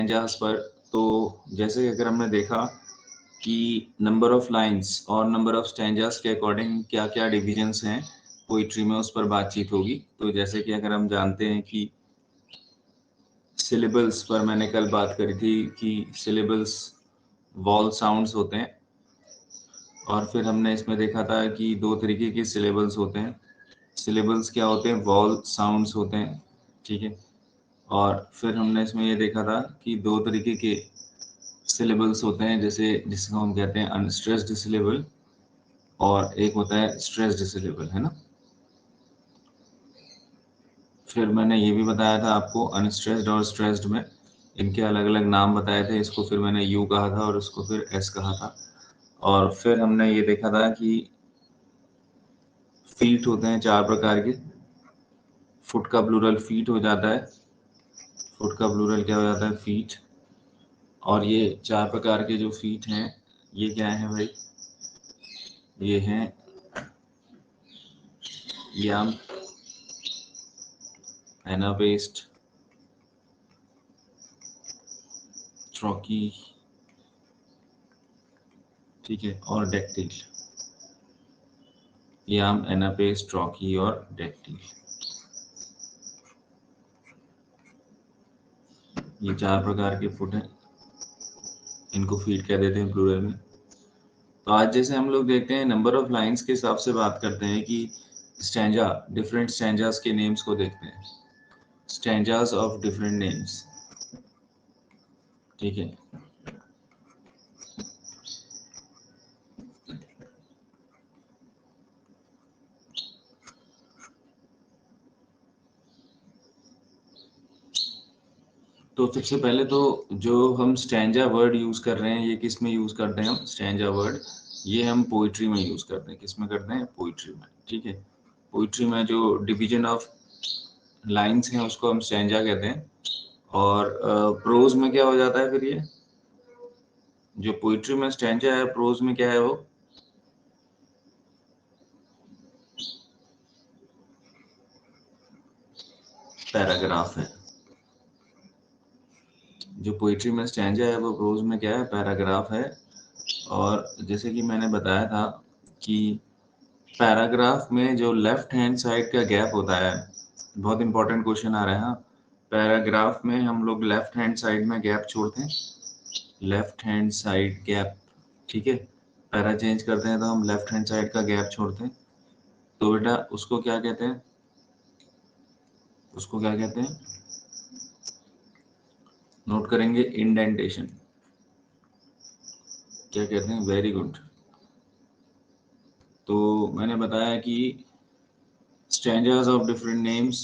Stanzas पर, तो जैसे अगर हमने देखा कि नंबर ऑफ लाइंस और नंबर ऑफ स्टैंजास के अकॉर्डिंग क्या क्या डिविजन्स हैं पोइट्री में, उस पर बातचीत होगी। तो जैसे कि अगर हम जानते हैं कि सिलेबल्स पर मैंने कल बात करी थी कि सिलेबल्स वॉल साउंड्स होते हैं, और फिर हमने इसमें देखा था कि दो तरीके के सिलेबल्स होते हैं। सिलेबल्स क्या होते हैं? वॉल साउंड्स होते हैं, ठीक है। और फिर हमने इसमें ये देखा था कि दो तरीके के सिलेबल्स होते हैं, जैसे जिसको हम कहते हैं अनस्ट्रेस्ड सिलेबल, और एक होता है स्ट्रेस्ड सिलेबल, है ना। फिर मैंने ये भी बताया था आपको अनस्ट्रेस्ड और स्ट्रेस्ड में इनके अलग अलग नाम बताए थे। इसको फिर मैंने यू कहा था और इसको फिर एस कहा था। और फिर हमने ये देखा था कि फीट होते हैं चार प्रकार के। फुट का प्लूरल फीट हो जाता है। फुट का प्लूरल क्या हो जाता है? फीट। और ये चार प्रकार के जो फीट हैं, ये क्या है भाई? ये हैं याम, एनाबेस्ट, ट्रॉकी, ठीक है, और डेक्टिल। याम, एनापेस, ट्रॉकी और डेक्टिल, ये चार प्रकार के फुट हैं। इनको फीट कह देते हैं प्लूरल में। तो आज जैसे हम लोग देखते हैं नंबर ऑफ लाइंस के हिसाब से बात करते हैं कि स्टैंजा, डिफरेंट स्टैंजास के नेम्स को देखते हैं। स्टैंजास ऑफ डिफरेंट नेम्स, ठीक है। तो सबसे पहले तो जो हम स्टैंजा वर्ड यूज कर रहे हैं, ये किस में यूज करते हैं? हम स्टैंजा वर्ड ये हम पोइट्री में यूज करते हैं। किस में करते हैं? पोइट्री में, ठीक है। पोइट्री में जो डिवीजन ऑफ लाइंस हैं उसको हम स्टैंजा कहते हैं। और प्रोज में क्या हो जाता है फिर? ये जो पोइट्री में स्टैंजा है, प्रोज में क्या है? वो पैराग्राफ है। जो पोइट्री में स्टैंजा है वो प्रोज में क्या है? पैराग्राफ है। और जैसे कि मैंने बताया था कि पैराग्राफ में जो लेफ्ट हैंड साइड का गैप होता है, बहुत इंपॉर्टेंट क्वेश्चन आ रहा है। हाँ, पैराग्राफ में हम लोग लेफ्ट हैंड साइड में गैप छोड़ते हैं, लेफ्ट हैंड साइड गैप, ठीक है। पैरा चेंज करते हैं तो हम लेफ्ट हैंड साइड का गैप छोड़ते हैं। तो बेटा उसको क्या कहते हैं? उसको क्या कहते हैं? नोट करेंगे, इंडेंटेशन। क्या कहते हैं? Very good. तो मैंने बताया कि stanzas of different names,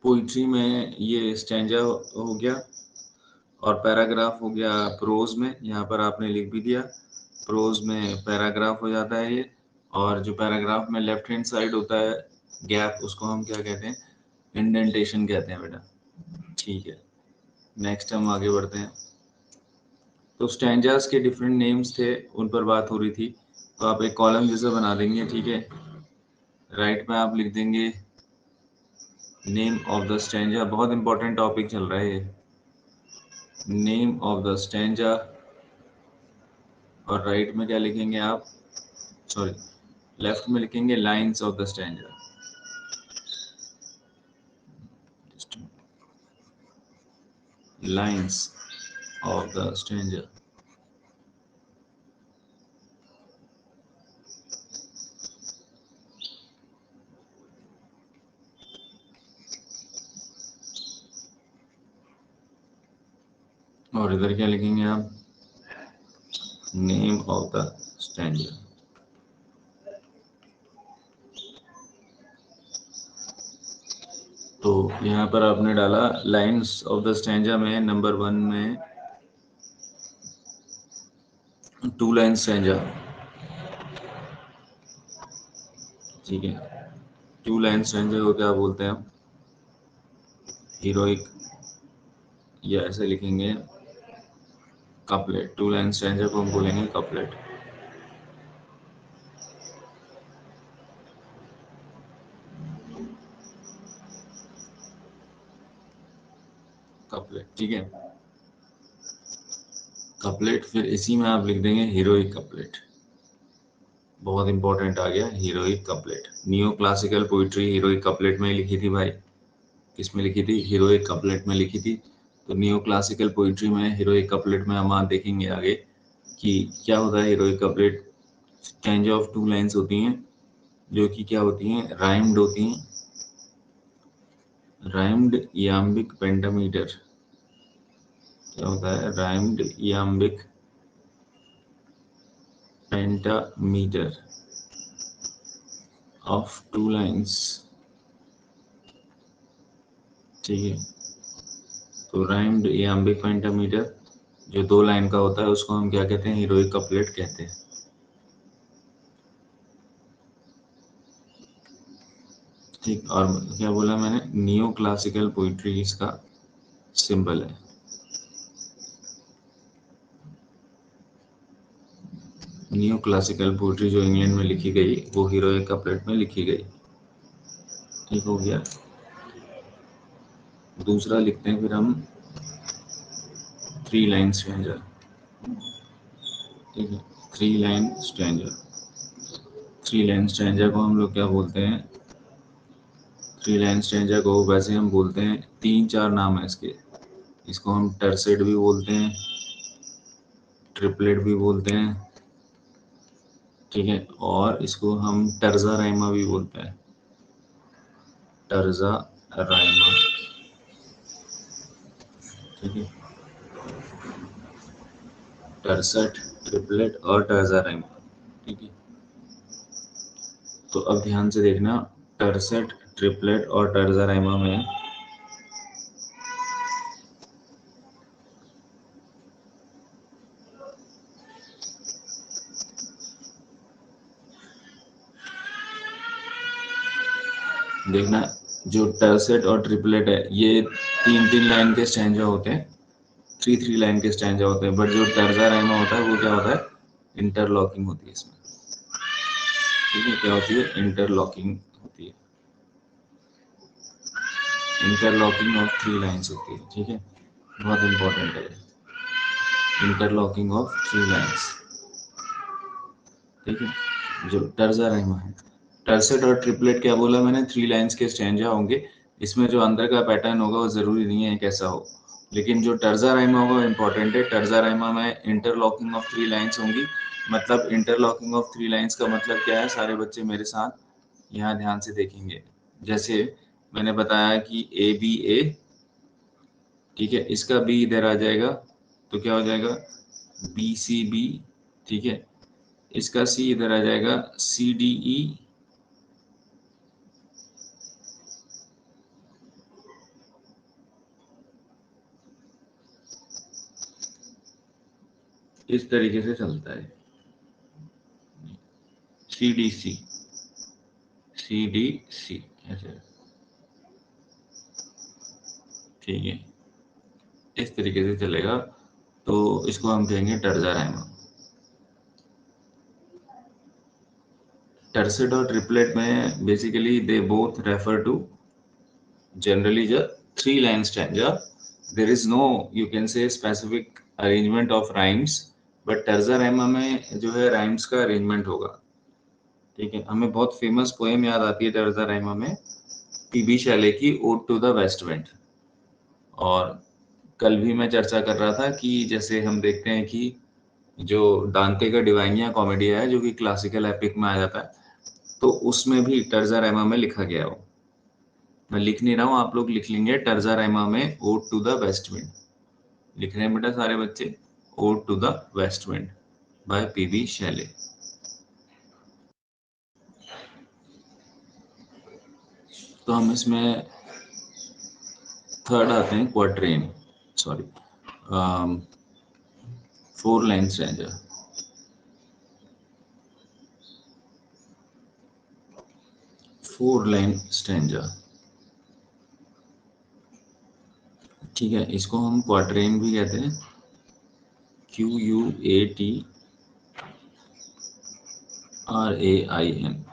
poetry में ये स्टैंजा हो गया, और पैराग्राफ हो गया प्रोज में। यहाँ पर आपने लिख भी दिया, प्रोज में पैराग्राफ हो जाता है ये। और जो पैराग्राफ में लेफ्ट हैंड साइड होता है गैप, उसको हम क्या कहते हैं? इंडेंटेशन कहते हैं बेटा, ठीक है। नेक्स्ट हम आगे बढ़ते हैं। तो स्टैंजास के डिफरेंट नेम्स थे, उन पर बात हो रही थी। तो आप एक कॉलम जैसा बना देंगे, ठीक है। राइट में आप लिख देंगे नेम ऑफ द स्टैंजा, बहुत इंपॉर्टेंट टॉपिक चल रहा है ये, नेम ऑफ द स्टैंजा। और राइट में क्या लिखेंगे आप? सॉरी, लेफ्ट में लिखेंगे lines of the stanza. Lines of the stanza. और इधर क्या लिखेंगे आप? Name of the stanza. तो यहाँ पर आपने डाला लाइंस ऑफ द स्टैंजा में नंबर 1 में 2 लाइन स्टैंजा, ठीक है। 2 लाइन स्टैंजा को क्या बोलते हैं हम? हीरोइक, या ऐसे लिखेंगे कपलेट। 2 लाइन स्टैंजा को हम बोलेंगे कपलेट। कपलेट, ठीक है। कपलेट, फिर इसी में आप लिख देंगे हीरोइक कपलेट। बहुत इंपॉर्टेंट आ गया heroic couplet. Neo classical poetry heroic couplet में लिखी थी भाई। किस में लिखी थी? हीरोइक कपलेट में लिखी थी। तो नियो क्लासिकल पोइट्री में हीरोइक कपलेट में हम देखेंगे आगे कि क्या होता है heroic couplet. Stanza of 2 lines होती हैं जो कि क्या होती हैं, राइम्ड होती हैं। Rhymed iambic pentameter. क्या होता है? Rhymed iambic pentameter of 2 lines, ठीक है। तो राइम्ड याम्बिक पेंटामीटर जो 2 लाइन का होता है उसको हम क्या कहते हैं? हीरोइक कपलेट कहते हैं, ठीक। और क्या बोला मैंने? नियो क्लासिकल पोइट्री इसका सिंबल है। नियो क्लासिकल पोइट्री जो इंग्लैंड में लिखी गई वो हीरोइक कपलेट में लिखी गई, ठीक हो गया। दूसरा लिखते हैं फिर हम 3 लाइन स्टैंजा, ठीक है। 3 लाइन स्टैंजा, 3 लाइन स्टैंजा को हम लोग क्या बोलते हैं? 3 लाइन स्टैंजा को वैसे हम बोलते हैं, 3-4 नाम है इसके। इसको हम टर्सेट भी बोलते हैं, ट्रिपलेट भी बोलते हैं, ठीक है। और इसको हम टर्जा राइमा भी बोलते हैं, टर्जा राइमा, ठीक है। टर्सेट, ट्रिपलेट और टर्जा राइमा, ठीक है। तो अब ध्यान से देखना, टर्सेट, ट्रिपलेट और टर्जा राइमा में देखना, जो टर्सेट और ट्रिपलेट है ये 3-3 लाइन के स्टैंजा होते हैं, 3-3 लाइन के स्टैंजा होते हैं। बट जो टर्जा राइमा होता है वो क्या होता है? इंटरलॉकिंग होती है इसमें, ठीक है। क्या होती है? इंटरलॉकिंग होती है, इंटरलॉकिंग ऑफ 3 लाइन्स होती है, ठीक है। बहुत इंपॉर्टेंट है इंटरलॉकिंग ऑफ 3 लाइन्स, ठीक है। जो टर्जा रहमा है, टर्सेट और ट्रिपलेट क्या बोला मैंने? 3 लाइन्स के स्टैंजा होंगे। इसमें जो अंदर का पैटर्न होगा वो जरूरी नहीं है कैसा हो, लेकिन जो टर्जा राइमा होगा इंपॉर्टेंट है। टर्जा राइमा में इंटरलॉकिंग ऑफ 3 लाइन्स होंगी। मतलब इंटरलॉकिंग ऑफ 3 लाइन्स का मतलब क्या है? सारे बच्चे मेरे साथ यहाँ ध्यान से देखेंगे। जैसे मैंने बताया कि ए बी ए, ठीक है, इसका बी इधर आ जाएगा तो क्या हो जाएगा? बी सी बी, ठीक है। इसका सी इधर आ जाएगा, सी डी ई, इस तरीके से चलता है। C D C, C D C ऐसे, ठीक है। इस तरीके से चलेगा तो इसको हम कहेंगे टर्जा राइमा। टर्सेट और ट्रिपलेट में basically they both refer to generally the 3 line stanza. There is no, you can say, specific arrangement of rhymes, but terza Raima में जो है राइम्स का अरेंजमेंट होगा, ठीक है। हमें बहुत फेमस पोएम याद आती है टर्जा राइमा में, पीबी शैले की ode to the west wind. और कल भी मैं चर्चा कर रहा था कि जैसे हम देखते हैं कि जो दांते का डिवाइनिया कॉमेडिया है जो कि क्लासिकल एपिक में आ जाता है, तो उसमें भी टर्जा राइमा में लिखा गया हो। मैं लिख नहीं रहा हूँ, आप लोग लिख लेंगे टर्जा राइमा में ode to the west wind. लिख रहे हैं बेटा सारे बच्चे? Ode to the west wind by P B Shelley. तो हम इसमें थर्ड आते हैं, quatrain, sorry, 4 line stanza. 4 line stanza, ठीक है। इसको हम क्वाट्रेन भी कहते हैं, QUATRAIN,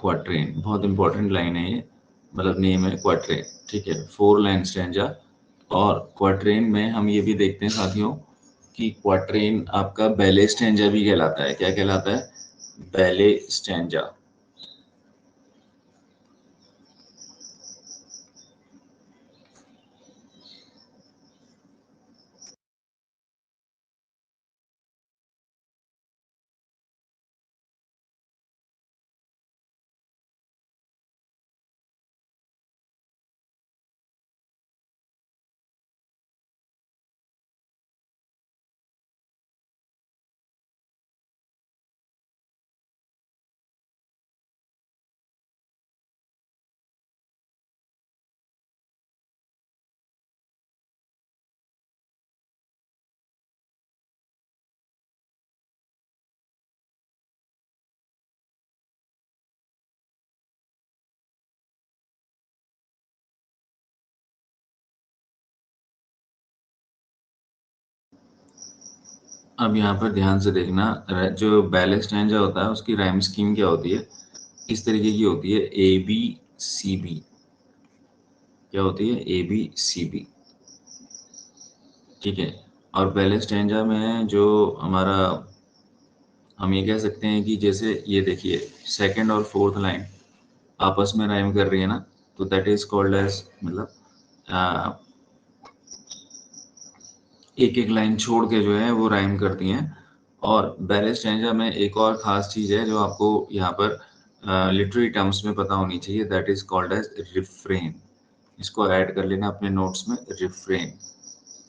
क्वाट्रेन। बहुत इंपॉर्टेंट लाइन है ये, मतलब नेम है क्वाट्रेन, ठीक है। 4 लाइन स्टैंजा और क्वाट्रेन में हम ये भी देखते हैं साथियों कि क्वाट्रेन आपका बैले स्टैंजा भी कहलाता है। क्या कहलाता है? Ballet stanza. अब यहाँ पर ध्यान से देखना, जो बैले स्टैंजा होता है उसकी राइम स्कीम क्या होती है? इस तरीके की होती है, ए बी सी बी। क्या होती है? A B C B. ठीक है। और बैले स्टैंजा में जो हमारा, हम ये कह सकते हैं कि जैसे ये देखिए, सेकंड और फोर्थ लाइन आपस में राइम कर रही है ना, तो दैट इज कॉल्ड एज, मतलब एक एक लाइन छोड़ के जो है वो राइम करती हैं। और बैले स्टैंजा में एक और खास चीज है जो आपको यहाँ पर लिटरेरी टर्म्स में पता होनी चाहिए, that is called as refrain. इसको ऐड कर लेना अपने नोट्स में, रिफ्रेन।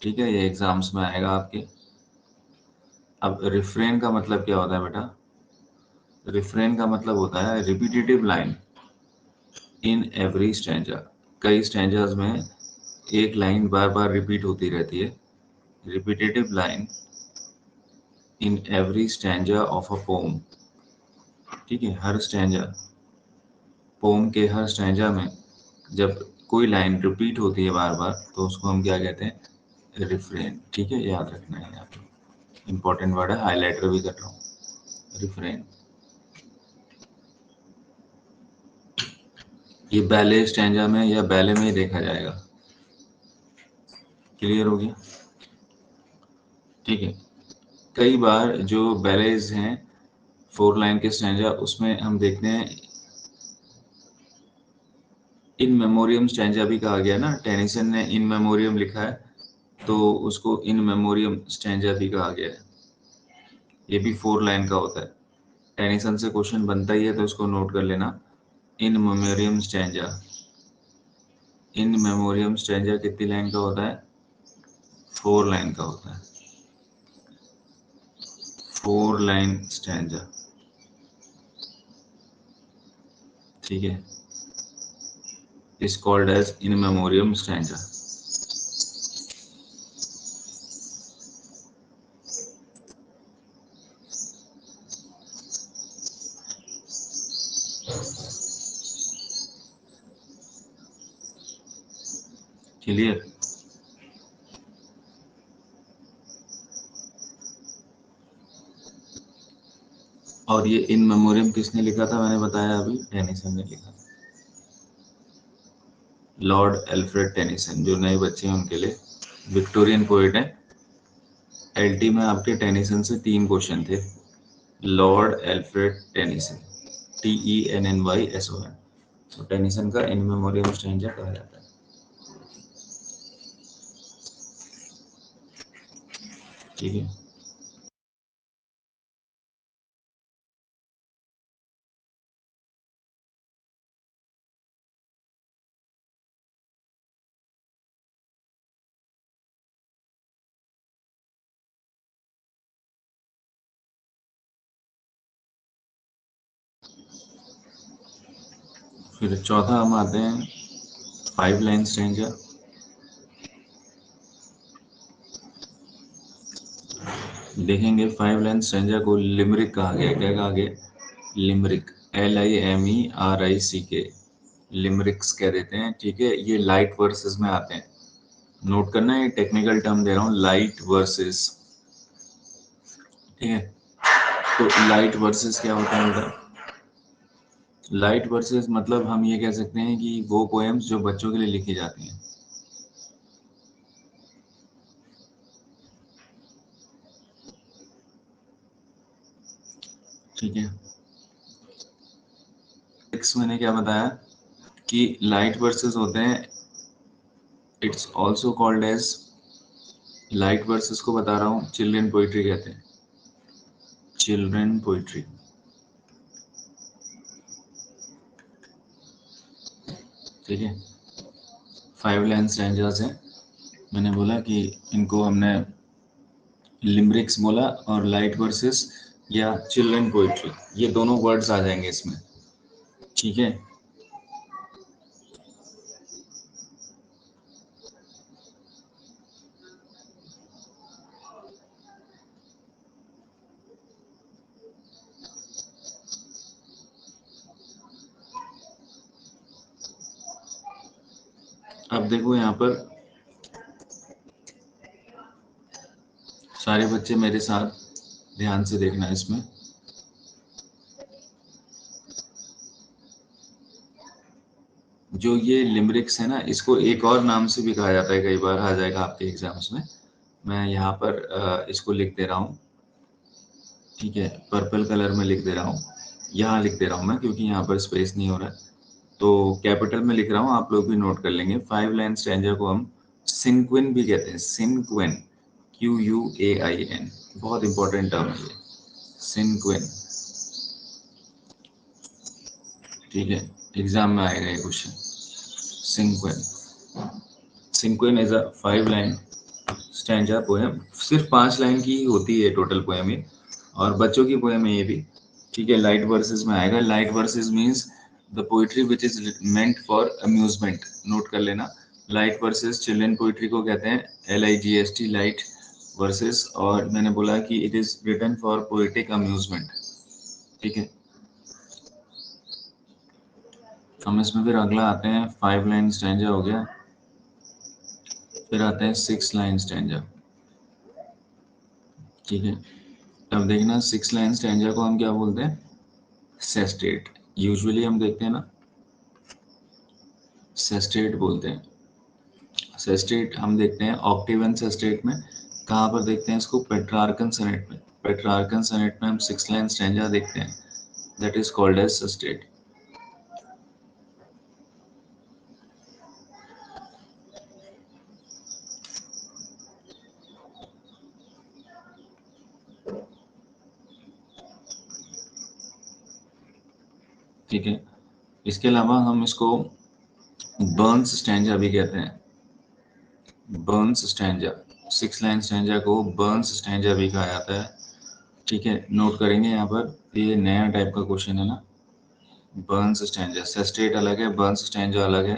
ठीक है, ये एग्जाम्स में आएगा आपके। अब रिफ्रेन का मतलब क्या होता है बेटा? रिफ्रेन का मतलब होता है repetitive line in every stanza. कई स्टैंजाज में एक लाइन बार बार रिपीट होती रहती है। Repetitive line in every stanza of a poem. ठीक है, हर स्टैंजा, पोम के हर स्टैंजा में जब कोई लाइन रिपीट होती है बार बार, तो उसको हम क्या कहते हैं? रिफ्रेन। ठीक है, याद रखना है, यहाँ पे इंपॉर्टेंट वर्ड है, हाईलाइटर भी कर रहा हूँ, रिफ्रेन। ये बैले स्टैंजा में या बैले में ही देखा जाएगा। क्लियर हो गया? ठीक है। कई बार जो बैलेज हैं, फोर लाइन के स्टैंजा, उसमें हम देखते हैं इन मेमोरियम स्टैंजा भी कहा गया ना, टेनिसन ने इन मेमोरियम लिखा है, तो उसको इन मेमोरियम स्टैंजा भी कहा गया है। ये भी फोर लाइन का होता है। टेनिसन से क्वेश्चन बनता ही है, तो उसको नोट कर लेना। In Memoriam stanza, In Memoriam stanza कितनी लाइन का होता है? फोर लाइन का होता है। Four line stanza. ठीक है, is called as In Memoriam stanza. Clear? और ये इन मेमोरियम किसने लिखा था? मैंने बताया अभी, टेनिसन ने लिखा था। लॉर्ड एल्फ्रेड टेनिसन, जो नए बच्चे हैं उनके लिए, विक्टोरियन पोएट है। एलटी में आपके टेनिसन से 3 क्वेश्चन थे। Lord Alfred Tennyson, TENNYSON। तो टेनिसन का इन मेमोरियम स्टैंजा कहा जाता है। ठीक है। फिर चौथा हम आते हैं, 5 लाइन स्टैंजा। देखेंगे 5 लाइन स्टैंजा को लिमरिक कहा गया। क्या कहा गया? लिमरिक, LIMERICK, लिमरिक्स कह देते हैं। ठीक है, ये लाइट वर्सेस में आते हैं। नोट करना, ये टेक्निकल टर्म दे रहा हूँ, लाइट वर्सेस। ठीक है, तो लाइट वर्सेस क्या होता है बेटा? लाइट वर्सेस मतलब हम ये कह सकते हैं कि वो पोएम्स जो बच्चों के लिए लिखी जाती हैं। ठीक है, मैंने क्या बताया कि लाइट वर्सेस होते हैं, it's also called as, light verses को बता रहा हूँ, चिल्ड्रन पोइट्री कहते हैं, चिल्ड्रन पोइट्री। ठीक है, 5 लाइन स्टैंजास हैं, मैंने बोला कि इनको हमने लिमरिक्स बोला, और लाइट वर्सेस या चिल्ड्रन पोइट्री, ये दोनों वर्ड्स आ जाएंगे इसमें। ठीक है, अब देखो यहाँ पर सारे बच्चे मेरे साथ ध्यान से देखना इसमें। जो ये लिमरिक्स है ना, इसको एक और नाम से भी कहा जाता है, कई बार आ जाएगा आपके एग्जाम्स में। मैं यहाँ पर इसको लिख दे रहा हूँ, ठीक है, पर्पल कलर में लिख दे रहा हूँ, यहाँ लिख दे रहा हूँ मैं, क्योंकि यहाँ पर स्पेस नहीं हो रहा है, तो कैपिटल में लिख रहा हूँ, आप लोग भी नोट कर लेंगे। 5 लाइन स्टैंजा को हम सिंक्विन भी कहते हैं, सिंक्विन, QUAIN, बहुत इंपॉर्टेंट टर्म है ये, सिंक्विन। ठीक है, एग्जाम में आएगा ये question, cinquain. Cinquain is a 5 line stanza poem, सिर्फ 5 लाइन की ही होती है टोटल पोएम ये, और बच्चों की पोएम है ये भी। ठीक है, लाइट वर्सेस में आएगा। Light versus means the poetry which is meant for amusement, note कर लेना। लाइट वर्सेस चिल्ड्रन पोइट्री को कहते हैं LIGST, लाइट वर्सेस, और मैंने बोला कि it is written for poetic amusement. ठीक है, हम इसमें फिर अगला आते हैं, 5 लाइन स्टैंजा हो गया, फिर आते हैं 6 लाइन स्टैंजा। ठीक है, अब देखना 6 लाइन स्टैंजा को हम क्या बोलते हैं, सेस्टेट। यूजुअली हम देखते हैं ना, सेस्टेट बोलते हैं। सेस्टेट हम देखते हैं ऑक्टेवन सेस्टेट में। कहाँ पर देखते हैं इसको, पेट्रार्कन सनेट में। पेट्रार्कन सनेट में हम 6 लाइन स्टैंजा देखते हैं, that is called as sestet. ठीक है, इसके अलावा हम इसको बर्न्स स्टैंजा भी कहते हैं, बर्न्स स्टैंजा। 6 लाइन स्टैंजा को बर्न्स स्टैंजा भी कहा जाता है। ठीक है, नोट करेंगे यहाँ पर, ये नया टाइप का क्वेश्चन है ना, बर्न्स स्टैंजा। सेस्टेट अलग है, बर्न्स स्टैंजा अलग है।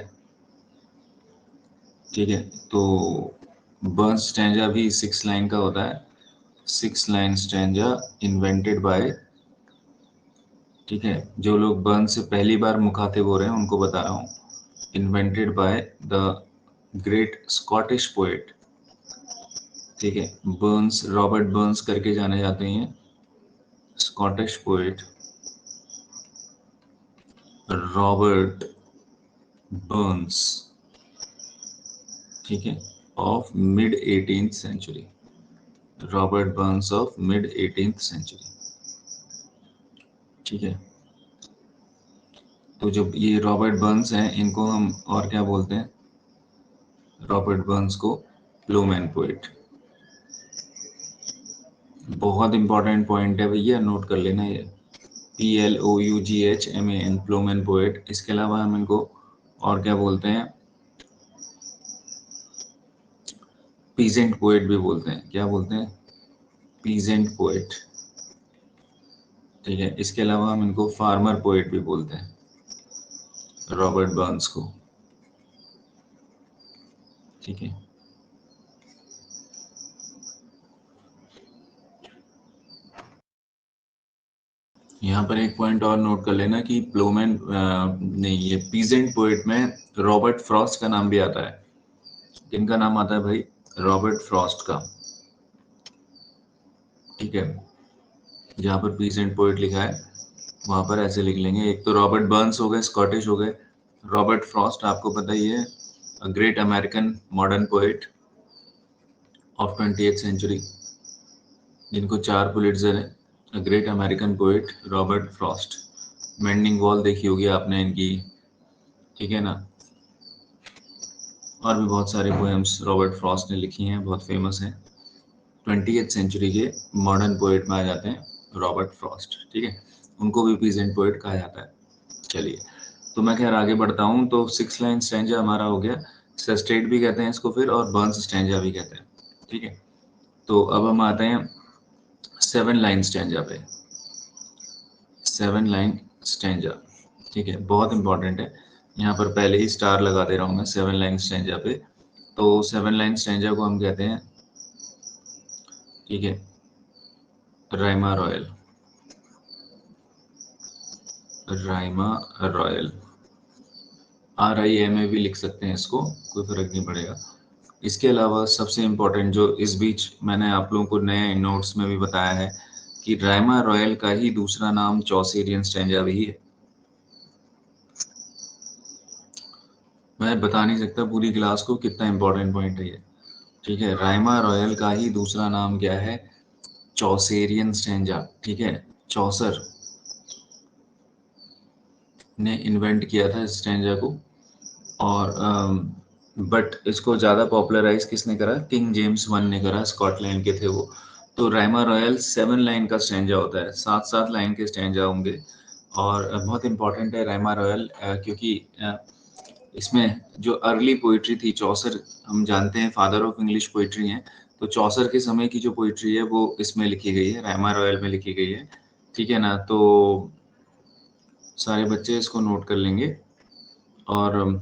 ठीक है, तो बर्न्स स्टैंजा भी 6 लाइन का होता है। 6 लाइन स्टैंजा इन्वेंटेड बाय, ठीक है, जो लोग बर्न्स से पहली बार मुखातिब हो रहे हैं उनको बता रहा हूँ, invented by the great Scottish poet. ठीक है, बर्न्स, रॉबर्ट बर्न्स करके जाने जाते हैं, स्कॉटिश पोएट रॉबर्ट बर्न्स। ठीक है, of mid 18th century, Robert Burns of mid 18th century. ठीक है, तो जब ये रॉबर्ट बर्न्स हैं, इनको हम और क्या बोलते हैं, रॉबर्ट बर्न्स को प्लूमेन पोएट। बहुत इंपॉर्टेंट पॉइंट है भैया, नोट कर लेना ये, PLOUGHMAN, प्लूमेन पोएट। इसके अलावा हम इनको और क्या बोलते हैं, पीजेंट पोएट भी बोलते हैं। क्या बोलते हैं, पीजेंट पोएट। ठीक है, इसके अलावा हम इनको फार्मर पोएट भी बोलते हैं, रॉबर्ट बर्न्स को। ठीक है, यहाँ पर एक पॉइंट और नोट कर लेना कि प्लूमेन नहीं, ये पीजेंट पोएट में रॉबर्ट फ्रॉस्ट का नाम भी आता है। किनका नाम आता है भाई, रॉबर्ट फ्रॉस्ट का। ठीक है, जहाँ पर पीसेंट पोएट लिखा है वहां पर ऐसे लिख लेंगे। एक तो रॉबर्ट बर्न्स हो गए, स्कॉटिश हो गए, रॉबर्ट फ्रॉस्ट आपको पता ही है, great American modern poet of 20th century, जिनको 4 पुलिट्जर है। Great American poet Robert Frost. Mending wall देखी होगी आपने इनकी, ठीक है ना। और भी बहुत सारे पोएम्स रॉबर्ट फ्रॉस्ट ने लिखी हैं, बहुत फेमस हैं। 20th सेंचुरी के मॉडर्न पोएट में आ जाते हैं रॉबर्ट फ्रॉस्ट, ठीक है। उनको भी पीजेंट पोएट कहा जाता है। चलिए, तो मैं खैर आगे बढ़ता हूँ। तो 6 लाइन स्टैंजा हमारा हो गया। सस्टेट भी कहते हैं इसको फिर, और बर्न्स स्टैंजा भी कहते हैं, ठीक है। तो अब हम आते हैं 7 लाइन स्टैंजा पे। 7 लाइन स्टैंजा, ठीक है, बहुत इंपॉर्टेंट है। यहाँ पर पहले ही स्टार लगा दे रहा हूँ मैं 7 लाइन स्टैंजा पे। तो 7 लाइन स्टैंजा को हम कहते हैं, ठीक है, Raima royal. Raima royal, RIMA भी लिख सकते हैं इसको, कोई फर्क नहीं पड़ेगा। इसके अलावा सबसे इम्पोर्टेंट जो इस बीच मैंने आप लोगों को नए नोट्स में भी बताया है कि राइमा रॉयल का ही दूसरा नाम चौसेरियन स्टैंजा भी है। मैं बता नहीं सकता पूरी क्लास को कितना इम्पोर्टेंट पॉइंट है ये, ठीक है। राइमा रॉयल का ही दूसरा नाम क्या है? चौसेरियन स्टैंजा, ठीक है। चौसर ने इन्वेंट किया था इस स्टैंजा को, और बट इसको ज़्यादा पॉपुलराइज किसने करा? किंग जेम्स वन ने करा, स्कॉटलैंड के थे वो। तो राइमा रॉयल 7 लाइन का स्टैंजा होता है, 7-7 लाइन के स्टैंजा होंगे। और बहुत इंपॉर्टेंट है राइमा रॉयल, क्योंकि इसमें जो अर्ली पोइट्री थी, चौसर हम जानते हैं फादर ऑफ इंग्लिश पोइट्री हैं, तो चौसर के समय की जो पोइट्री है वो इसमें लिखी गई है, राइमा रॉयल में लिखी गई है, ठीक है ना। तो सारे बच्चे इसको नोट कर लेंगे। और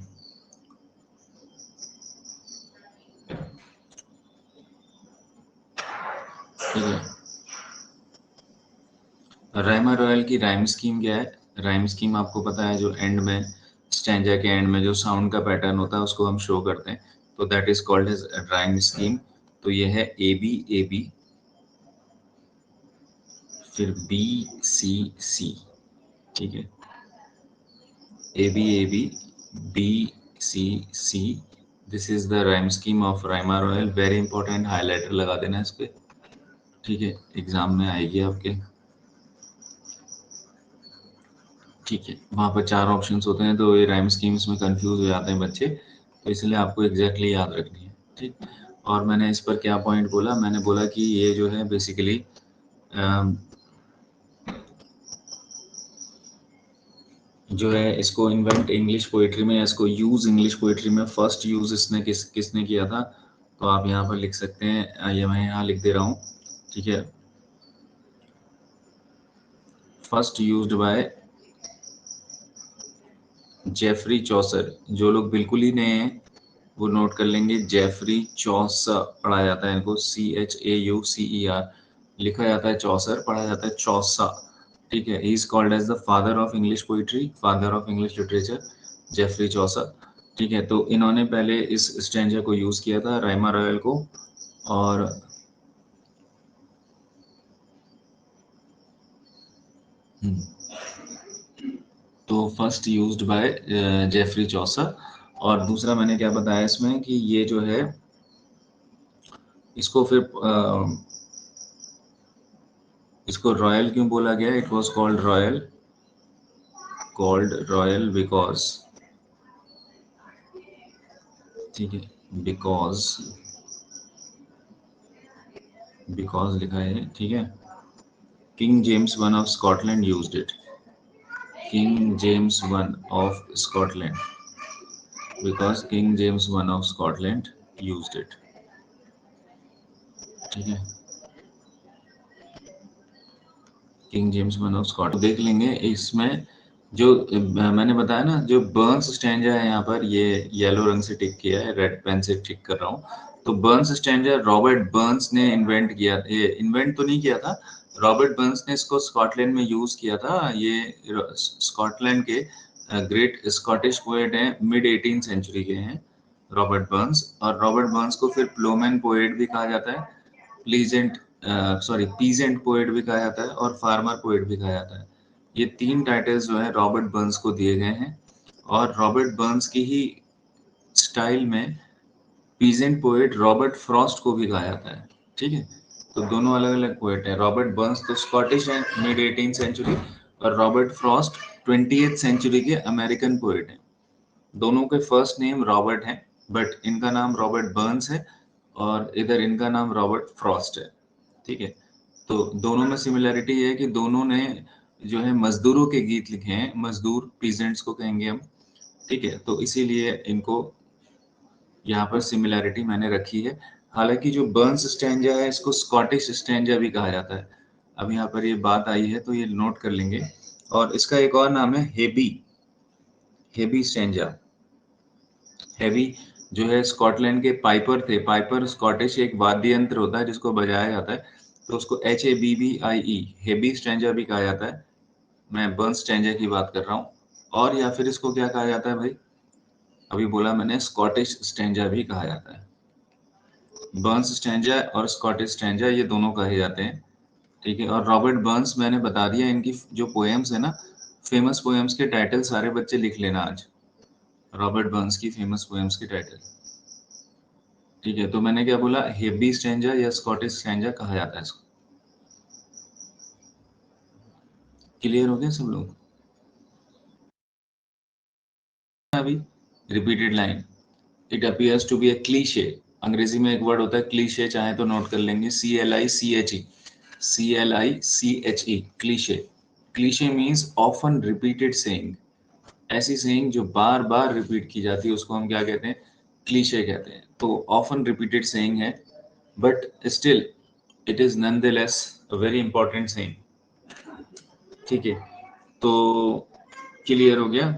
ठीक है, राइमा रॉयल की राइम स्कीम क्या है? राइम स्कीम आपको पता है, जो एंड में, स्टैंजा के एंड में जो साउंड का पैटर्न होता है उसको हम शो करते हैं, तो that is called as rhyme scheme. तो ये है AB, फिर BCC, ठीक है। AB, BCC, this is the rhyme scheme of rhyme royal. Very important, highlighter लगा देना इस पे, ठीक है, एग्जाम में आएगी आपके, ठीक है। वहाँ पर 4 ऑप्शंस होते हैं, तो ये राइम स्कीम्स में कंफ्यूज हो जाते हैं बच्चे, तो इसलिए आपको एग्जैक्टली याद रखनी है, ठीक। और मैंने इस पर क्या पॉइंट बोला? मैंने बोला कि ये जो है बेसिकली जो है इसको इन्वेंट इंग्लिश पोइट्री में, इसको यूज इंग्लिश पोइट्री में फर्स्ट यूज इसने किसने किया था? तो आप यहाँ पर लिख सकते हैं, ये मैं यहाँ लिख दे रहा हूँ, ठीक है। First used by Geoffrey Chaucer. जो लोग बिल्कुल ही नए हैं वो नोट कर लेंगे, जेफरी चौसर पढ़ा जाता है इनको, CHAUCER लिखा जाता है, चौसर पढ़ा जाता है चौसा, ठीक है। He is called as the father of English poetry, father of English literature, Geoffrey Chaucer, ठीक है। तो इन्होंने पहले इस स्टैंजा को यूज किया था, राइमा रॉयल को। और तो first used by Geoffrey Chaucer. और दूसरा मैंने क्या बताया इसमें कि ये जो है इसको फिर इसको रॉयल क्यों बोला गया? It was called royal because, ठीक है, बिकॉज, बिकॉज लिखा है, ठीक है। King James one of Scotland used it, king James one of Scotland, because king James one of Scotland used it, ठीक है। King James one of Scotland देख लेंगे इसमें। जो मैंने बताया ना, जो बर्न्स स्टैंजा है यहाँ पर, ये येलो रंग से टिक किया है, रेड पेन से टिक कर रहा हूँ। तो बर्न्स स्टैंजा रॉबर्ट बर्न्स ने इन्वेंट किया, ये इन्वेंट तो नहीं किया था, रॉबर्ट बर्न्स ने इसको स्कॉटलैंड में यूज किया था। ये स्कॉटलैंड के ग्रेट स्कॉटिश पोएट हैं, मिड 18 सेंचुरी के हैं रॉबर्ट बर्न्स। और रॉबर्ट बर्न्स को फिर प्लोमैन पोएट भी कहा जाता है, प्लीजेंट पीजेंट पोएट भी कहा जाता है, और फार्मर पोएट भी कहा जाता है। ये 3 टाइटल्स जो है रॉबर्ट बर्न्स को दिए गए हैं। और रॉबर्ट बर्न्स की ही स्टाइल में पीजेंट पोएट रॉबर्ट फ्रॉस्ट को भी कहा जाता है, ठीक है। तो दोनों अलग अलग पोएट हैं। रॉबर्ट बर्न्स तो स्कॉटिश हैं, मिड 18th सेंचुरी, और रॉबर्ट फ्रॉस्ट 20th सेंचुरी के अमेरिकन पोएट हैं। दोनों के फर्स्ट नेम रॉबर्ट हैं, बट इनका नाम रॉबर्ट बर्न्स है और इधर इनका नाम रॉबर्ट फ्रॉस्ट है। ठीक है, तो दोनों में सिमिलैरिटी है कि दोनों ने जो है मजदूरों के गीत लिखे हैं, मजदूर पीजेंट्स को कहेंगे हम। ठीक है, तो इसीलिए इनको यहाँ पर सिमिलैरिटी मैंने रखी है। हालांकि जो बर्न्स स्टैंजा है इसको स्कॉटिश स्टैंजा भी कहा जाता है। अब यहाँ पर ये बात आई है तो ये नोट कर लेंगे। और इसका एक और नाम है हेबी, हेबी स्टैंजा। हेबी जो है स्कॉटलैंड के पाइपर थे। पाइपर स्कॉटिश एक वाद्य यंत्र होता है जिसको बजाया जाता है, तो उसको HABBIE हेबी स्टैंजा भी कहा जाता है। मैं बर्न्स स्टैंजा की बात कर रहा हूँ। और या फिर इसको क्या कहा जाता है भाई, अभी बोला मैंने स्कॉटिश स्टैंजा भी कहा जाता है। बर्न्स स्टैंजा और स्कॉटिश स्टैंजा ये दोनों कहे जाते हैं। ठीक है, और रॉबर्ट बर्न्स मैंने बता दिया, इनकी जो पोएम्स है ना, फेमस पोएम्स के टाइटल सारे बच्चे लिख लेना आज। रॉबर्ट बर्न्स की फेमस पोएम्स के टाइटल। ठीक है, तो मैंने क्या बोला, हेबी स्टैंजा या स्कॉटिश स्टैंजा कहा जाता है इसको। क्लियर हो गया सब लोग? अभी repeated line, it appears to be a cliche. अंग्रेजी में एक वर्ड होता है क्लीशे, चाहे तो नोट कर लेंगे, CLICHE, cliché. Cliché means often repeated saying. ऐसी सेइंग जो बार बार रिपीट की जाती है उसको हम क्या कहते हैं, क्लीशे कहते हैं। तो ऑफन रिपीटेड सेइंग है, but still it is nonetheless a very important saying. ठीक है, तो क्लियर हो गया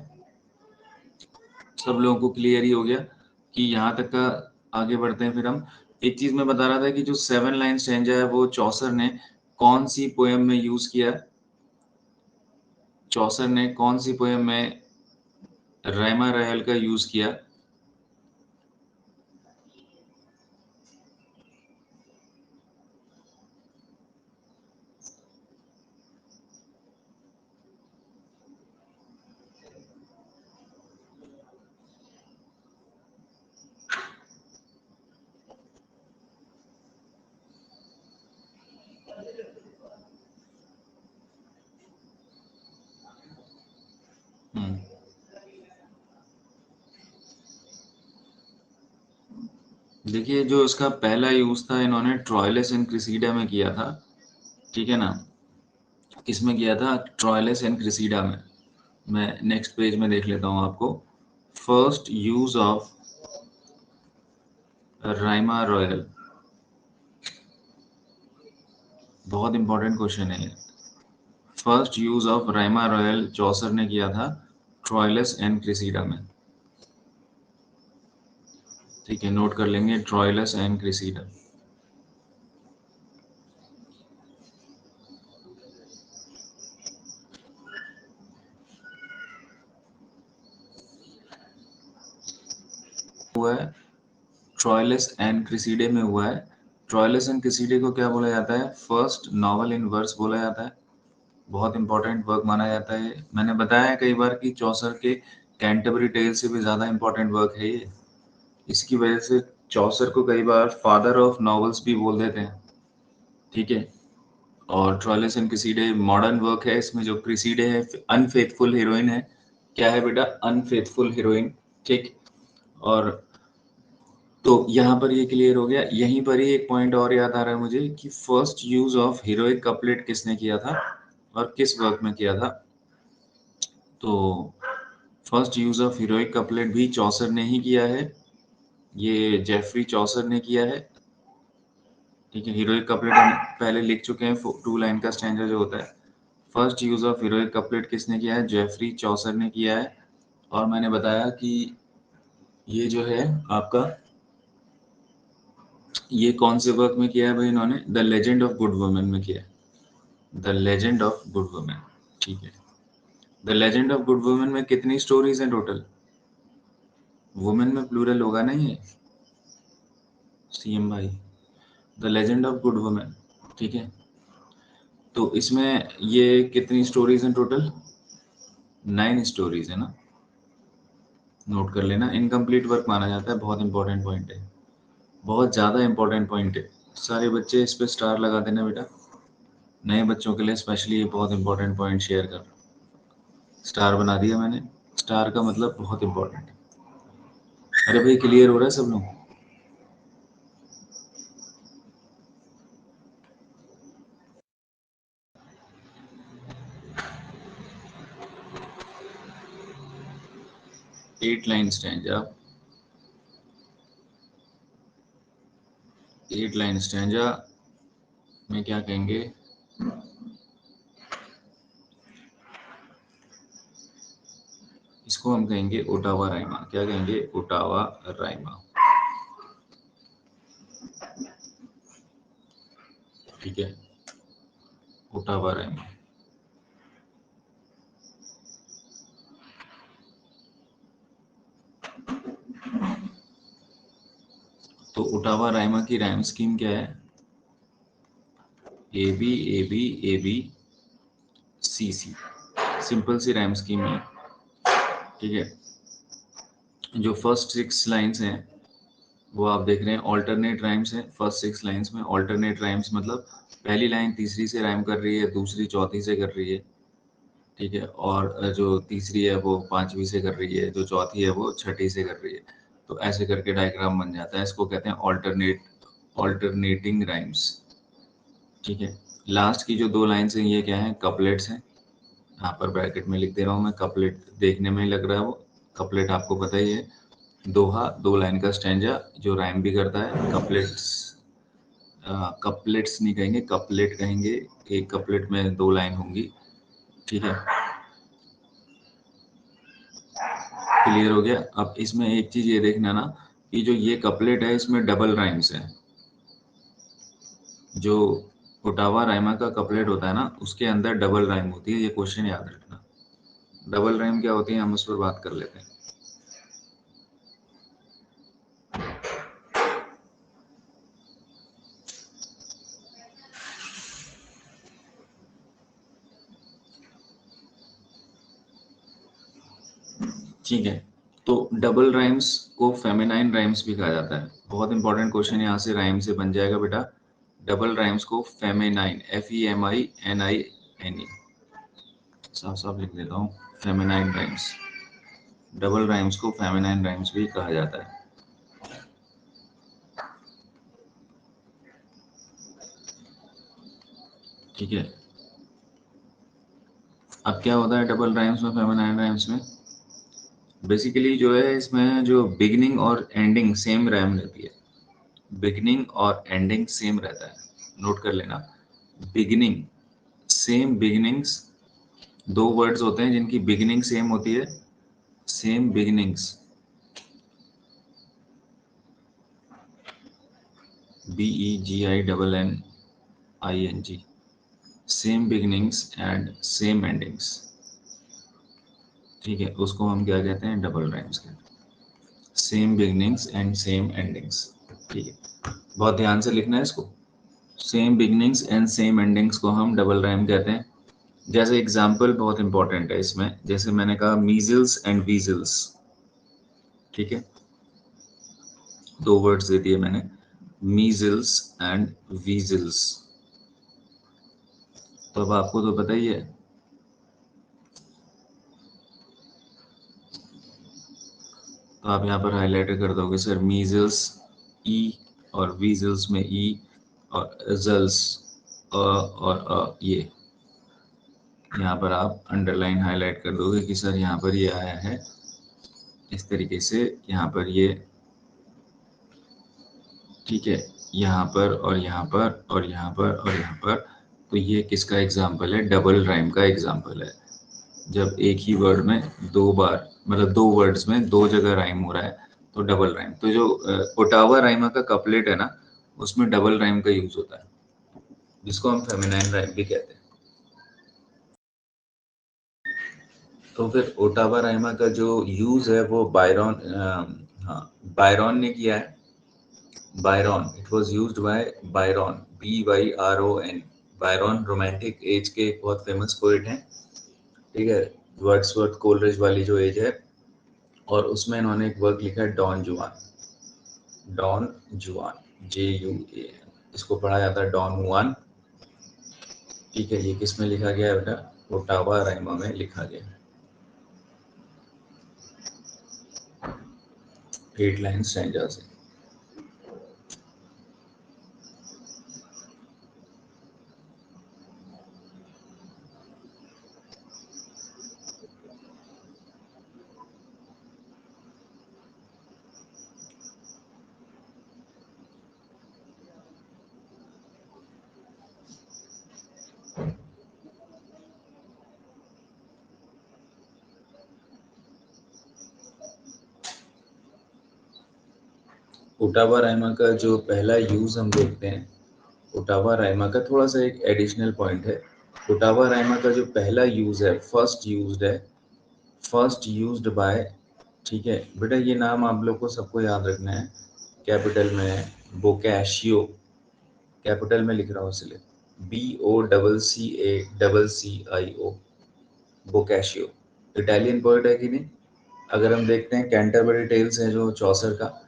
सब लोगों को? क्लियर ही हो गया कि यहाँ तक का। आगे बढ़ते हैं फिर हम। एक चीज मैं बता रहा था कि जो 7 लाइन स्टैंजा है वो चौसर ने कौन सी पोएम में यूज किया? चौसर ने कौन सी पोएम में रायमा रायल का यूज किया? हम्म, देखिए जो इसका पहला यूज था इन्होंने ट्रॉयलस एंड क्रिसीडा में किया था। ठीक है ना, किसमें किया था? ट्रॉयलस एंड क्रिसीडा में। मैं नेक्स्ट पेज में देख लेता हूँ आपको। First use of rhyme royal, बहुत इंपॉर्टेंट क्वेश्चन है ये। First use of rhyme royal Chaucer ने किया था ट्रॉयलस एंड क्रिसीडा में। ठीक है, नोट कर लेंगे, ट्रॉयलस एंड क्रिसीडा। हुआ है, ट्रॉयलस एंड क्रिसीडे में हुआ है। ट्रॉयलस एंड क्रिसीडे को क्या बोला जाता है? फर्स्ट नॉवल इन वर्स बोला जाता है। बहुत इंपॉर्टेंट वर्क माना जाता है। मैंने बताया है कई बार कि चौसर के कैंटरबरी टेल से भी ज्यादा इंपॉर्टेंट वर्क है ये। इसकी वजह से चौसर को कई बार फादर ऑफ नॉवेल्स भी बोल देते हैं। ठीक है, और ट्रॉयलस एंड क्रिसीडे मॉडर्न वर्क है। इसमें जो क्रिसीडे है अनफेथफुल हीरोइन है। क्या है बेटा? Unfaithful heroine. ठीक, और तो यहाँ पर ये क्लियर हो गया। यहीं पर ही एक पॉइंट और याद आ रहा है मुझे कि first use of heroic couplet किसने किया था और किस वर्क में किया था? तो first use of heroic couplet भी चौसर ने ही किया है। ये जेफरी चौसर ने किया है। ठीक है, हीरोइक कपलेट हम पहले लिख चुके हैं, 2 लाइन का स्टैंजा जो होता है। First use of heroic couplet किसने किया है? जेफरी चौसर ने किया है। और मैंने बताया कि ये जो है आपका, ये कौन से वर्क में किया है भाई इन्होंने? The legend of good women में किया है। The legend of good women. ठीक है, the legend of good women में कितनी स्टोरीज हैं टोटल? वुमेन में प्लूरल होगा ना ये, CM भाई। The legend of good women. ठीक है, तो इसमें ये कितनी स्टोरीज हैं टोटल? 9 स्टोरीज है ना, नोट कर लेना। इनकम्प्लीट वर्क माना जाता है। बहुत इंपॉर्टेंट पॉइंट है, बहुत ज्यादा इंपॉर्टेंट पॉइंट है। सारे बच्चे इस पे स्टार लगा देना बेटा। नए बच्चों के लिए स्पेशली ये बहुत इंपॉर्टेंट पॉइंट शेयर कर रहा हूँ। स्टार बना दिया मैंने। स्टार का मतलब बहुत इंपॉर्टेंट है। अरे भाई क्लियर हो रहा है सब लोग? Eight line stanza. Eight line stanza में क्या कहेंगे? इसको हम कहेंगे ओटावा राइमा। क्या कहेंगे? ओटावा राइमा। ठीक है, ओटावा राइमा। तो ओटावा राइमा की राइम स्कीम क्या है? A B A B A B C C. Simple सी राइम स्कीम है। ठीक है, जो फर्स्ट 6 लाइंस हैं वो आप देख रहे हैं ऑल्टरनेट राइम्स हैं। फर्स्ट 6 लाइंस में ऑल्टरनेट राइम्स मतलब पहली लाइन तीसरी से राइम कर रही है, दूसरी चौथी से कर रही है। ठीक है, और जो तीसरी है वो पांचवी से कर रही है, जो चौथी है वो छठी से कर रही है। तो ऐसे करके डायग्राम बन जाता है। इसको कहते हैं ऑल्टरनेटिंग राइम्स। ठीक है, लास्ट की जो 2 लाइन्स हैं ये क्या है? कपलेट्स हैं। यहाँ पर ब्रैकेट में लिख दे रहा हूँ मैं। कपलेट देखने में ही लग रहा है वो। कपलेट आपको पता ही है, दोहा, 2 लाइन का स्टैंजा जो राइम भी करता है। कपलेट्स, कपलेट्स नहीं कहेंगे, कपलेट कहेंगे। एक कपलेट में 2 लाइन होंगी। ठीक है, क्लियर हो गया? अब इसमें एक चीज ये देखना ना कि जो ये कपलेट है इसमें डबल राइम्स है। जो ओटावा राइमा का कपलेट होता है ना उसके अंदर डबल राइम होती है। ये क्वेश्चन याद रखना। डबल राइम क्या होती है हम उस पर बात कर लेते हैं। ठीक है, तो डबल राइम्स को फेमिनाइन राइम्स भी कहा जाता है। बहुत इंपॉर्टेंट क्वेश्चन यहाँ से राइम से बन जाएगा बेटा। डबल राइम्स को फेमिनाइन, FEMININE, साफ साफ लिख देता हूँ, फेमिनाइन राइम्स। डबल राइम्स को फेमिनाइन राइम्स भी कहा जाता है। ठीक है, अब क्या होता है डबल राइम्स में, फेमिनाइन राइम्स में? बेसिकली जो है इसमें जो बिगिनिंग और एंडिंग सेम राइम रहती है। बिगिनिंग और एंडिंग सेम रहता है, नोट कर लेना। बिगिनिंग सेम, बिगिनिंग्स, 2 वर्ड्स होते हैं जिनकी बिगिनिंग सेम होती है। Same beginnings, BEGINNING, same beginnings and same endings. ठीक है, उसको हम क्या कहते हैं? डबल राइम्स कहते हैं। Same beginnings and same endings. ठीक है, बहुत ध्यान से लिखना है इसको। Same beginnings and same endings को हम डबल राइम कहते हैं। जैसे एग्जाम्पल बहुत इंपॉर्टेंट है इसमें, जैसे मैंने कहा मीजल्स एंड वीजल्स। ठीक है, 2 वर्ड्स दे दिए मैंने, मीजल्स एंड वीजल्स। तो अब आपको तो पता ही है। तो आप यहाँ पर हाईलाइट कर दोगे सर, मीजल्स ई और वीजल्स में ई, और जल्स और ये यहाँ पर आप अंडरलाइन हाईलाइट कर दोगे कि सर यहाँ पर ये आया है इस तरीके से, यहाँ पर ये। ठीक है, यहाँ पर और यहाँ पर और यहाँ पर और यहाँ पर। तो ये किसका एग्जाम्पल है? डबल राइम का एग्जाम्पल है। जब एक ही वर्ड में 2 बार, मतलब 2 वर्ड्स में 2 जगह राइम हो रहा है तो डबल राइम। तो जो ओटावा राइमा का कपलेट है ना उसमें डबल राइम का यूज होता है, जिसको हम फेमिनाइन राइम भी कहते हैं। तो फिर ओटावा राइमा का जो यूज है वो बायरॉन, हाँ, बायरॉन ने किया है। Byron, it was used by Byron, BYRON। Byron romantic age के एक बहुत फेमस पोएट हैं। ठीक है, वर्ड्सवर्थ कोलरिज वाली जो एज है, और उसमें इन्होंने एक वर्क लिखा है डॉन जुआन। डॉन जुआन, JUAN। इसको पढ़ा जाता है डॉन जुआन। ठीक है, ये किस में लिखा गया है बेटा? ओटावा राइमा में लिखा गया है। 8 लाइन स्टैंजा से। ओटावा राइमा का जो पहला यूज हम देखते हैं, ओटावा राइमा का थोड़ा सा एक एडिशनल पॉइंट है। ओटावा राइमा का जो पहला यूज है, फर्स्ट यूज्ड बाय, ठीक है बेटा, ये नाम आप लोग को सबको याद रखना है। कैपिटल में है बोकैशियो, कैपिटल में लिख रहा हूँ इसलिए, BOCCACCIO, बोकैशियो। इटालियन पोएट है कि नहीं? अगर हम देखते हैं कैंटरबरी टेल्स है जो चौसर का,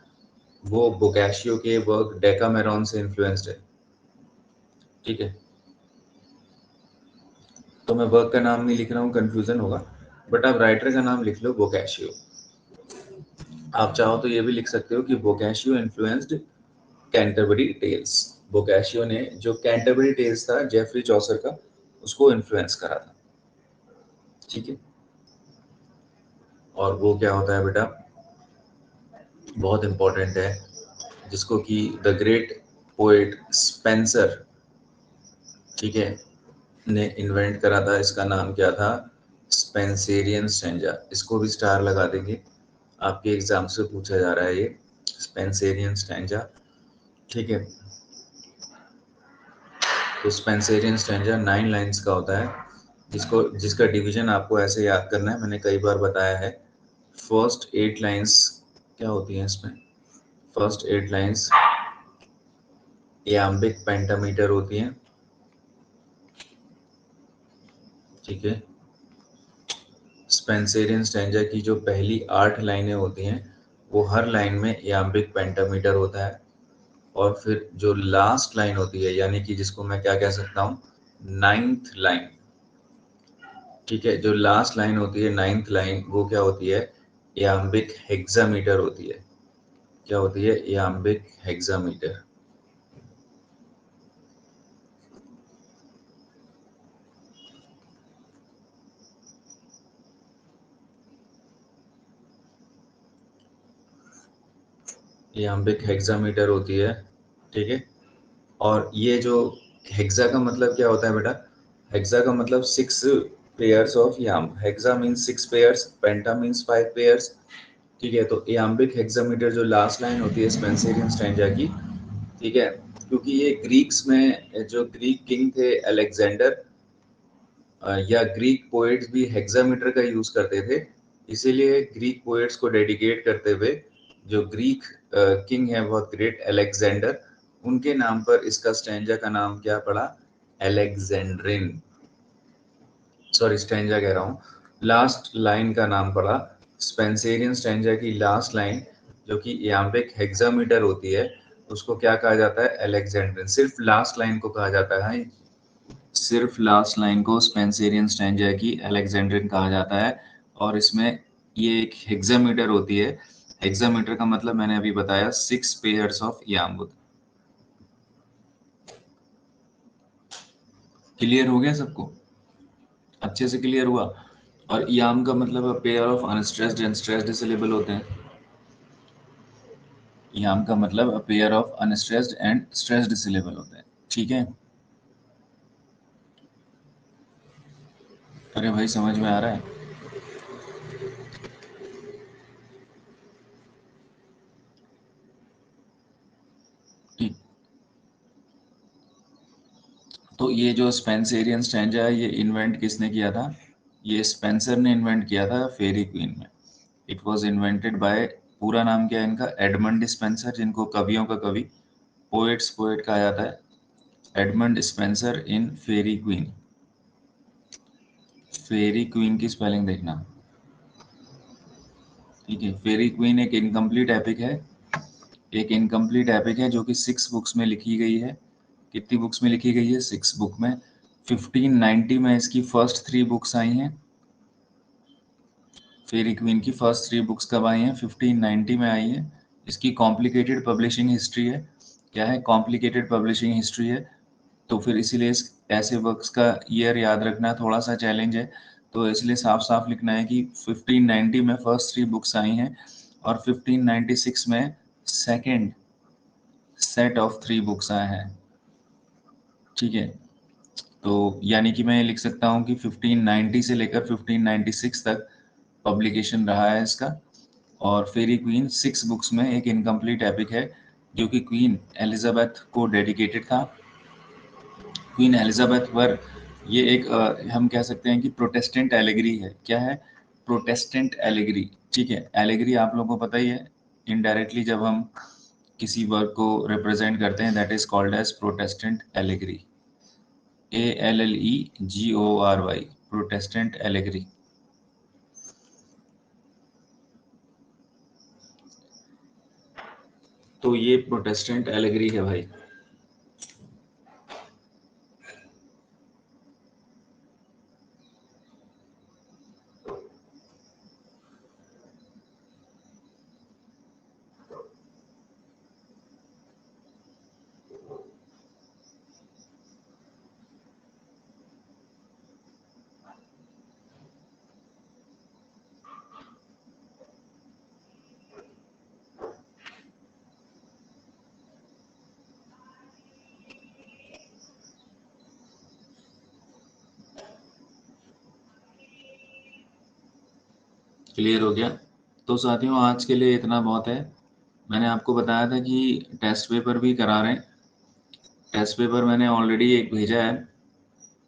वो बोकैशियो के वर्क डेकामेरॉन से इन्फ्लुएंस्ड है। ठीक है, तो मैं वर्क का नाम नहीं लिख रहा हूँ, कंफ्यूजन होगा, बट आप राइटर का नाम लिख लो बोकैशियो। आप चाहो तो ये भी लिख सकते हो कि बोकैशियो इन्फ्लुएंस्ड कैंटरबरी टेल्स। बोकैशियो ने जो कैंटरबरी टेल्स था जेफरी चौसर का, उसको इन्फ्लुएंस करा था। ठीक है, और वो क्या होता है बेटा, बहुत इंपॉर्टेंट है, जिसको कि द ग्रेट पोएट स्पेंसर, ठीक है, ने इन्वेंट करा था। इसका नाम क्या था? Spencerian stanza. इसको भी स्टार लगा देंगे, आपके एग्जाम से पूछा जा रहा है ये स्पेंसेरियन स्टैंजा। ठीक है, तो स्पेंसेरियन स्टैंजा 9 लाइंस का होता है, जिसका डिवीजन आपको ऐसे याद करना है, मैंने कई बार बताया है। फर्स्ट 8 लाइंस क्या होती हैं इसमें? फर्स्ट 8 लाइंस इयाम्बिक पेंटामीटर होती हैं। ठीक है, स्पेंसेरियन स्टैंजा की जो पहली 8 लाइनें होती हैं, वो हर लाइन में इयाम्बिक पेंटामीटर होता है। और फिर जो लास्ट लाइन होती है, यानी कि जिसको मैं क्या कह सकता हूँ, 9th लाइन, ठीक है, जो लास्ट लाइन होती है 9th लाइन, वो क्या होती है? इयाम्बिक हेक्सामीटर होती है। क्या होती है? इयाम्बिक हेक्सामीटर। इयाम्बिक हेक्सामीटर होती है। ठीक है, और ये जो हेक्सा का मतलब क्या होता है बेटा? हेक्सा का मतलब 6 pairs of yam. Hexa means 6 pairs, penta means 5 pairs. ठीक है, तो इयाम्बिक हेक्सामीटर जो लास्ट लाइन होती है स्पेंसेरियन स्टैंजा की, ठीक है, क्योंकि ये ग्रीक्स में जो ग्रीक किंग थे अलेक्जेंडर, या ग्रीक पोएट्स भी हेक्सामीटर का यूज करते थे, इसीलिए ग्रीक पोएट्स को डेडिकेट करते हुए जो ग्रीक किंग है बहुत ग्रेट अलेक्जेंडर, उनके नाम पर इसका स्टैंजा का नाम क्या पड़ा? अलेक्जेंड्रिन। सॉरी, स्टैंजा कह रहा हूँ, लास्ट लाइन का नाम पड़ा स्पेंसेरियन स्टैंजा की लास्ट लाइन, जो कि इयाम्बिक हेक्सामीटर होती है, उसको क्या कहा जाता है? अलेक्जेंड्रिन। सिर्फ लास्ट लाइन को कहा जाता है, सिर्फ लास्ट लाइन को स्पेंसेरियन स्टैंजा की अलेक्जेंड्रिन कहा जाता है। और इसमें ये एक हेक्सामीटर होती है। हेक्सामीटर का मतलब मैंने अभी बताया, 6 पेयर्स ऑफ याम। क्लियर हो गया सबको? अच्छे से क्लियर हुआ? और याम का मतलब pair of unstressed and stressed syllable होते हैं। याम का मतलब pair of unstressed and stressed syllable होते हैं। ठीक है, अरे भाई समझ में आ रहा है? ठीक, तो ये जो स्पेंसेरियन स्टैंजा है, ये इन्वेंट किसने किया था? ये स्पेंसर ने इन्वेंट किया था फेरी क्वीन में। इट वाज इन्वेंटेड बाय, पूरा नाम क्या है इनका? एडमंड स्पेंसर, जिनको कवियों का कवि, पोएट्स पोएट कहा जाता है, एडमंड स्पेंसर इन फेरी क्वीन। फेरी क्वीन की स्पेलिंग देखना। ठीक है, फेरी क्वीन एक इनकम्प्लीट एपिक है, एक इनकम्प्लीट एपिक है जो कि 6 बुक्स में लिखी गई है। कितनी बुक्स में लिखी गई है? 6 बुक में। 1590 में इसकी फर्स्ट 3 बुक्स आई हैं। फेरी क्वीन की फर्स्ट 3 बुक्स कब आई हैं? 1590 में आई है। इसकी कॉम्प्लिकेटेड पब्लिशिंग हिस्ट्री है। क्या है? कॉम्प्लिकेटेड पब्लिशिंग हिस्ट्री है। तो फिर इसीलिए ऐसे वर्क्स का ईयर याद रखना थोड़ा सा चैलेंज है। तो इसलिए साफ साफ लिखना है कि 1590 में फर्स्ट 3 बुक्स आई हैं और 1596 में सेकेंड सेट ऑफ 3 बुक्स आए हैं। ठीक है, तो यानी कि मैं लिख सकता हूँ कि 1590 से लेकर 1596 तक पब्लिकेशन रहा है इसका। और फेरी क्वीन 6 बुक्स में एक इनकम्प्लीट एपिक है जो कि क्वीन एलिजाबेथ को डेडिकेटेड था। क्वीन एलिजाबेथ पर ये एक हम कह सकते हैं कि प्रोटेस्टेंट एलेगरी है। क्या है? Protestant allegory. ठीक है, एलेगरी आप लोगों को पता ही है, इनडायरेक्टली जब हम किसी वर्क को रिप्रेजेंट करते हैं that is called as protestant allegory. ALLEGORY, protestant allegory. तो ये प्रोटेस्टेंट एलेगरी है भाई। क्लियर हो गया? तो साथियों आज के लिए इतना बहुत है। मैंने आपको बताया था कि टेस्ट पेपर भी करा रहे हैं। टेस्ट पेपर मैंने ऑलरेडी एक भेजा है